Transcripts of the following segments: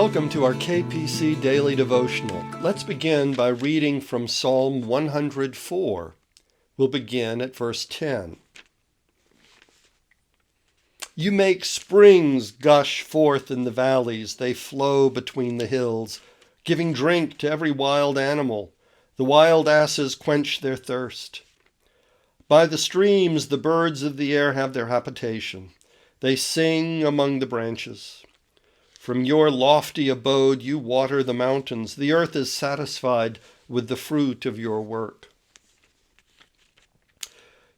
Welcome to our KPC Daily Devotional. Let's begin by reading from Psalm 104. We'll begin at verse 10. You make springs gush forth in the valleys. They flow between the hills, giving drink to every wild animal. The wild asses quench their thirst. By the streams the birds of the air have their habitation. They sing among the branches. From your lofty abode you water the mountains. The earth is satisfied with the fruit of your work.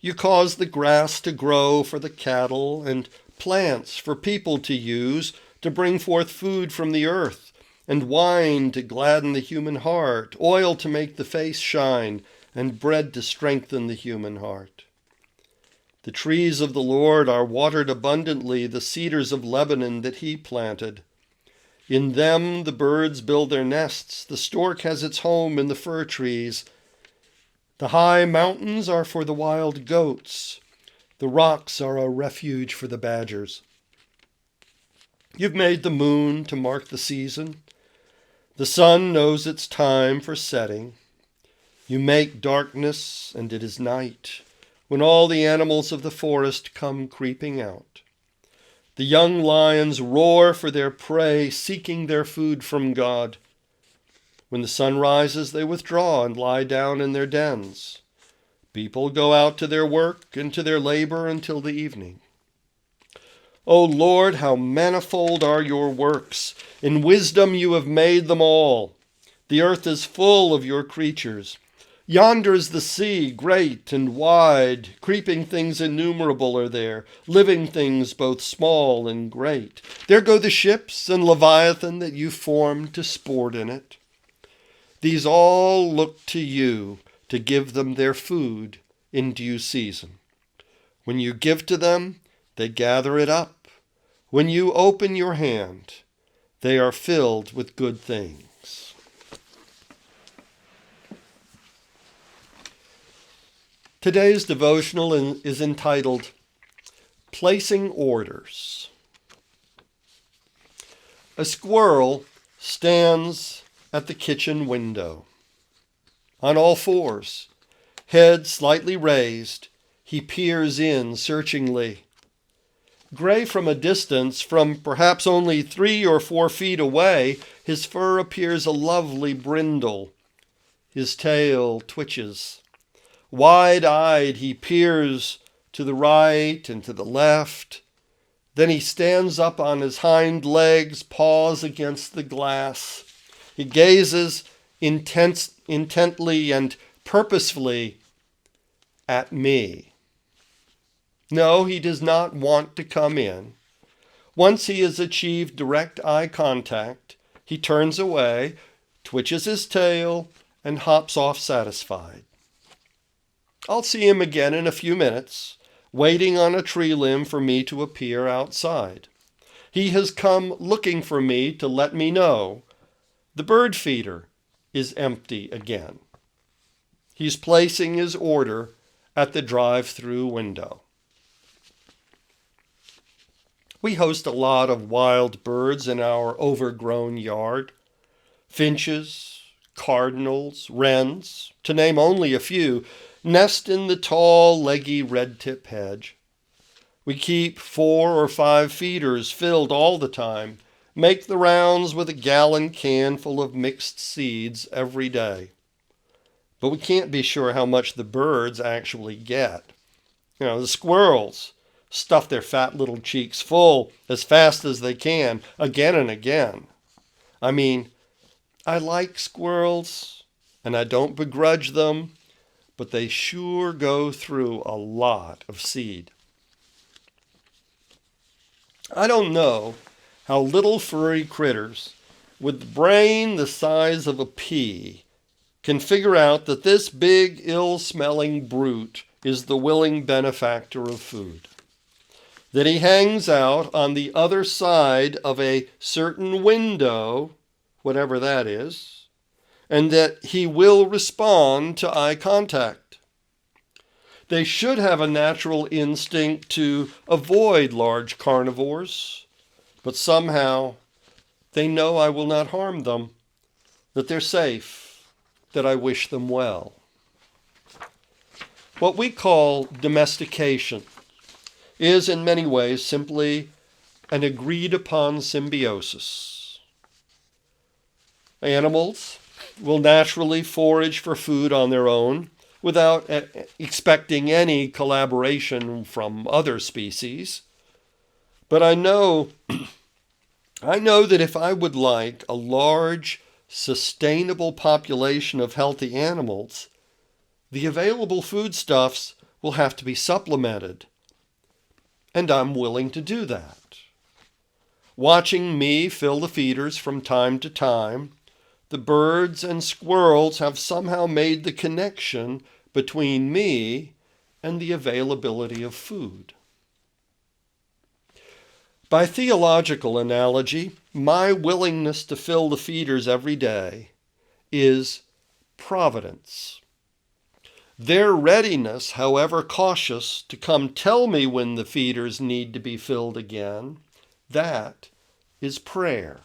You cause the grass to grow for the cattle and plants for people to use to bring forth food from the earth, and wine to gladden the human heart, oil to make the face shine, and bread to strengthen the human heart. The trees of the Lord are watered abundantly, the cedars of Lebanon that he planted. In them the birds build their nests. The stork has its home in the fir trees. The high mountains are for the wild goats. The rocks are a refuge for the badgers. You've made the moon to mark the season. The sun knows its time for setting. You make darkness, and it is night, when all the animals of the forest come creeping out. The young lions roar for their prey, seeking their food from God. When the sun rises, they withdraw and lie down in their dens. People go out to their work and to their labor until the evening. O Lord, how manifold are your works! In wisdom you have made them all. The earth is full of your creatures. Yonder is the sea, great and wide. Creeping things innumerable are there, living things both small and great. There go the ships and Leviathan that you formed to sport in it. These all look to you to give them their food in due season. When you give to them, they gather it up. When you open your hand, they are filled with good things. Today's devotional is entitled, Placing Orders. A squirrel stands at the kitchen window. On all fours, head slightly raised, he peers in searchingly. Gray from a distance, from perhaps only 3 or 4 feet away, his fur appears a lovely brindle. His tail twitches. Wide-eyed, he peers to the right and to the left. Then he stands up on his hind legs, paws against the glass. He gazes intently and purposefully at me. No, he does not want to come in. Once he has achieved direct eye contact, he turns away, twitches his tail, and hops off satisfied. I'll see him again in a few minutes, waiting on a tree limb for me to appear outside. He has come looking for me to let me know the bird feeder is empty again. He's placing his order at the drive-through window. We host a lot of wild birds in our overgrown yard. Finches, cardinals, wrens, to name only a few, nest in the tall, leggy red-tip hedge. We keep 4 or 5 feeders filled all the time, make the rounds with a gallon can full of mixed seeds every day. But we can't be sure how much the birds actually get. The squirrels stuff their fat little cheeks full as fast as they can, again and again. I like squirrels, and I don't begrudge them, but they sure go through a lot of seed. I don't know how little furry critters with a brain the size of a pea can figure out that this big, ill-smelling brute is the willing benefactor of food. That he hangs out on the other side of a certain window, whatever that is, and that he will respond to eye contact. They should have a natural instinct to avoid large carnivores, but somehow They know I will not harm them, that they're safe, that I wish them well. What we call domestication is in many ways simply an agreed-upon symbiosis. Animals will naturally forage for food on their own without expecting any collaboration from other species. But I know that if I would like a large, sustainable population of healthy animals, the available foodstuffs will have to be supplemented. And I'm willing to do that. Watching me fill the feeders from time to time, the birds and squirrels have somehow made the connection between me and the availability of food. By theological analogy, my willingness to fill the feeders every day is providence. Their readiness, however cautious, to come tell me when the feeders need to be filled again, that is prayer.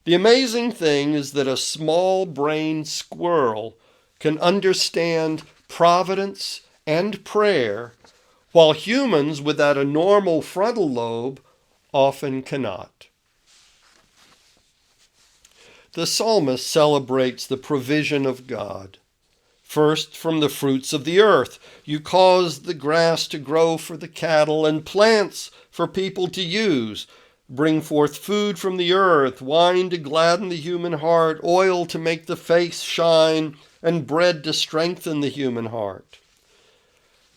The amazing thing is that a small-brained squirrel can understand providence and prayer, while humans without a normal frontal lobe often cannot. The psalmist celebrates the provision of God. First, from the fruits of the earth. You cause the grass to grow for the cattle and plants for people to use. Bring forth food from the earth, wine to gladden the human heart, oil to make the face shine, and bread to strengthen the human heart.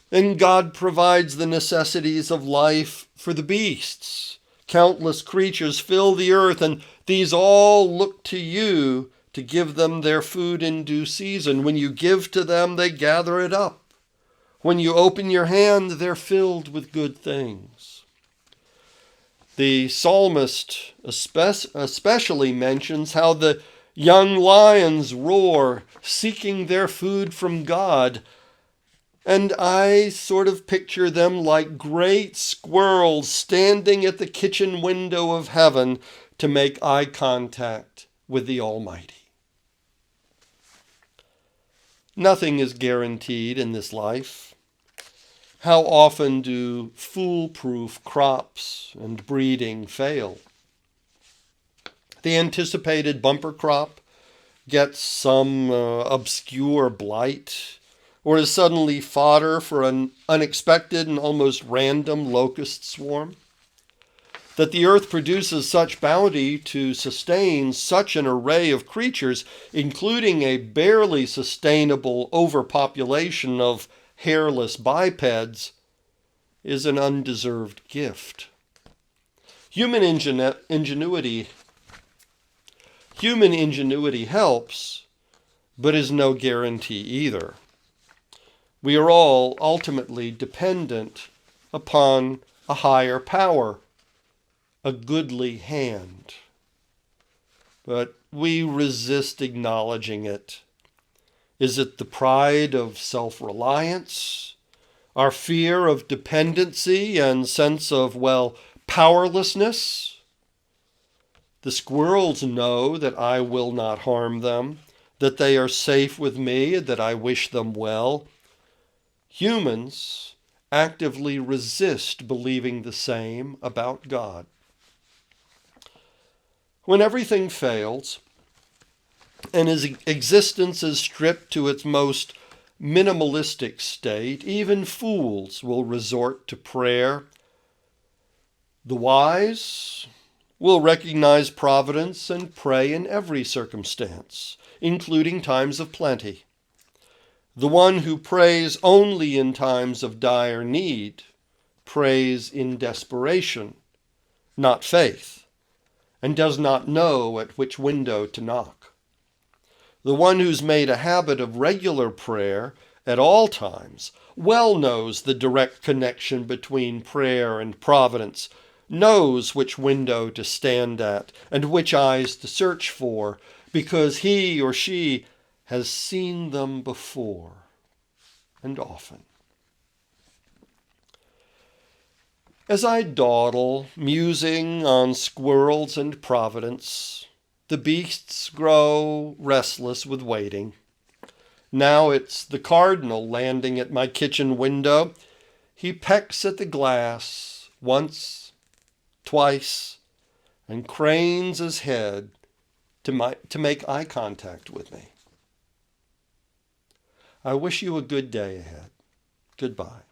Then God provides the necessities of life for the beasts. Countless creatures fill the earth, and these all look to you to give them their food in due season. When you give to them, they gather it up. When you open your hand, they're filled with good things. The psalmist especially mentions how the young lions roar, seeking their food from God. And I sort of picture them like great squirrels standing at the kitchen window of heaven to make eye contact with the Almighty. Nothing is guaranteed in this life. How often do foolproof crops and breeding fail? The anticipated bumper crop gets some obscure blight, or is suddenly fodder for an unexpected and almost random locust swarm. That the earth produces such bounty to sustain such an array of creatures, including a barely sustainable overpopulation of hairless bipeds, is an undeserved gift. Human ingenuity helps, but is no guarantee either. We are all ultimately dependent upon a higher power, a goodly hand. But we resist acknowledging it. Is it the pride of self-reliance, our fear of dependency and sense of, powerlessness? The squirrels know that I will not harm them, that they are safe with me, that I wish them well. Humans actively resist believing the same about God. When everything fails and his existence is stripped to its most minimalistic state, even fools will resort to prayer. The wise will recognize providence and pray in every circumstance, including times of plenty. The one who prays only in times of dire need prays in desperation, not faith, and does not know at which window to knock. The one who's made a habit of regular prayer at all times well knows the direct connection between prayer and providence, knows which window to stand at and which eyes to search for, because he or she has seen them before and often. As I dawdle, musing on squirrels and providence, the beasts grow restless with waiting. Now it's the cardinal landing at my kitchen window. He pecks at the glass once, twice, and cranes his head to make eye contact with me. I wish you a good day ahead. Goodbye.